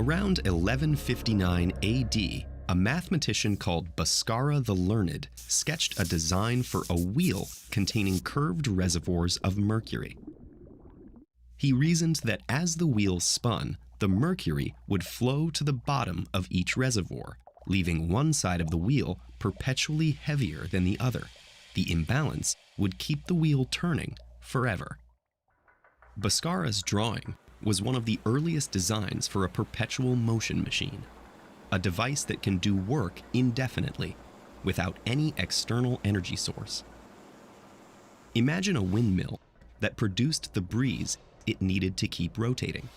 Around 1159 AD, a mathematician called Bhaskara the Learned sketched a design for a wheel containing curved reservoirs of mercury. He reasoned that as the wheel spun, the mercury would flow to the bottom of each reservoir, leaving one side of the wheel perpetually heavier than the other. The imbalance would keep the wheel turning forever. Bhaskara's drawing was one of the earliest designs for a perpetual motion machine, a device that can do work indefinitely without any external energy source. Imagine a windmill that produced the breeze it needed to keep rotating,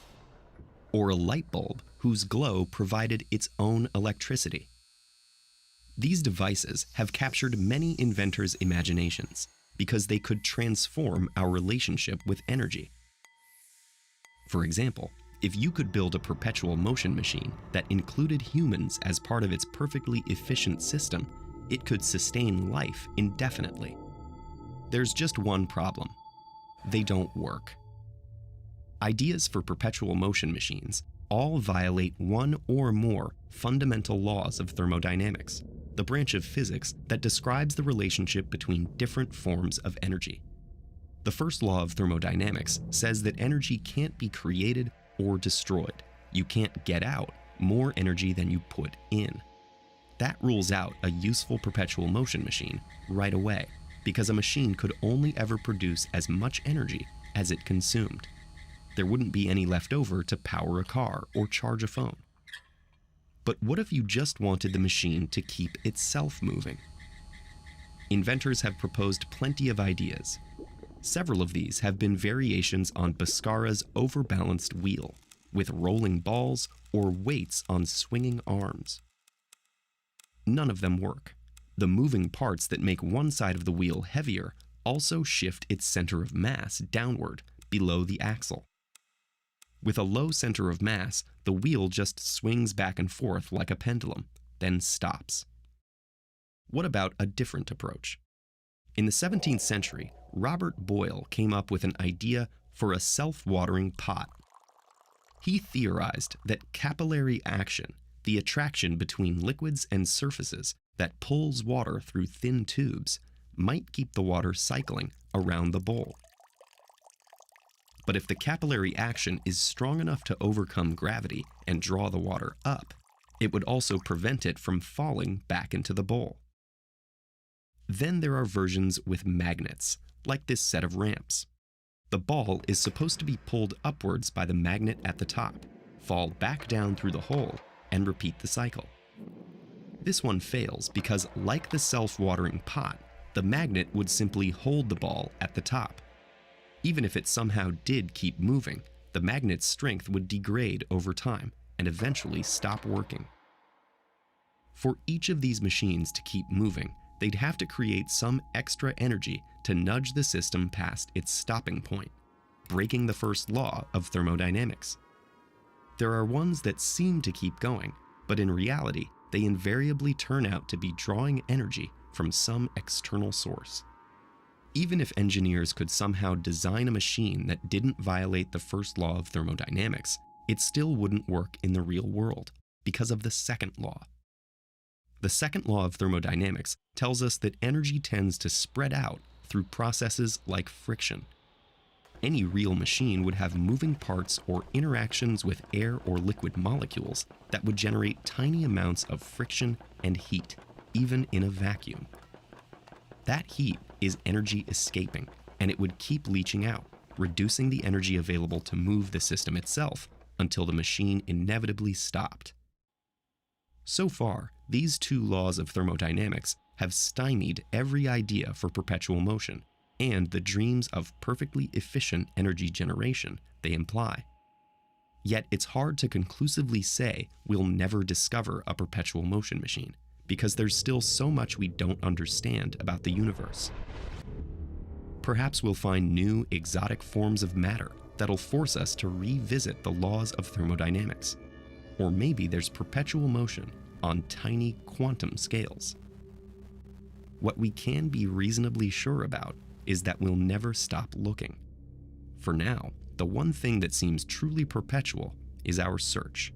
or a light bulb whose glow provided its own electricity. These devices have captured many inventors' imaginations because they could transform our relationship with energy. For example, if you could build a perpetual motion machine that included humans as part of its perfectly efficient system, it could sustain life indefinitely. There's just one problem: they don't work. Ideas for perpetual motion machines all violate one or more fundamental laws of thermodynamics, the branch of physics that describes the relationship between different forms of energy. The first law of thermodynamics says that energy can't be created or destroyed. You can't get out more energy than you put in. That rules out a useful perpetual motion machine right away, because a machine could only ever produce as much energy as it consumed. There wouldn't be any left over to power a car or charge a phone. But what if you just wanted the machine to keep itself moving? Inventors have proposed plenty of ideas. Several of these have been variations on Bhaskara's overbalanced wheel, with rolling balls or weights on swinging arms. None of them work. The moving parts that make one side of the wheel heavier also shift its center of mass downward below the axle. With a low center of mass, the wheel just swings back and forth like a pendulum, then stops. What about a different approach? In the 17th century, Robert Boyle came up with an idea for a self-watering pot. He theorized that capillary action, the attraction between liquids and surfaces that pulls water through thin tubes, might keep the water cycling around the bowl. But if the capillary action is strong enough to overcome gravity and draw the water up, it would also prevent it from falling back into the bowl. Then there are versions with magnets, like this set of ramps. The ball is supposed to be pulled upwards by the magnet at the top, fall back down through the hole, and repeat the cycle. This one fails because, like the self-watering pot, the magnet would simply hold the ball at the top. Even if it somehow did keep moving, the magnet's strength would degrade over time and eventually stop working. For each of these machines to keep moving, they'd have to create some extra energy to nudge the system past its stopping point, breaking the first law of thermodynamics. There are ones that seem to keep going, but in reality, they invariably turn out to be drawing energy from some external source. Even if engineers could somehow design a machine that didn't violate the first law of thermodynamics, it still wouldn't work in the real world because of the second law. The second law of thermodynamics tells us that energy tends to spread out through processes like friction. Any real machine would have moving parts or interactions with air or liquid molecules that would generate tiny amounts of friction and heat, even in a vacuum. That heat is energy escaping, and it would keep leaching out, reducing the energy available to move the system itself until the machine inevitably stopped. So far, these two laws of thermodynamics have stymied every idea for perpetual motion and the dreams of perfectly efficient energy generation they imply. Yet it's hard to conclusively say we'll never discover a perpetual motion machine, because there's still so much we don't understand about the universe. Perhaps we'll find new, exotic forms of matter that'll force us to revisit the laws of thermodynamics. Or maybe there's perpetual motion on tiny quantum scales. What we can be reasonably sure about is that we'll never stop looking. For now, the one thing that seems truly perpetual is our search.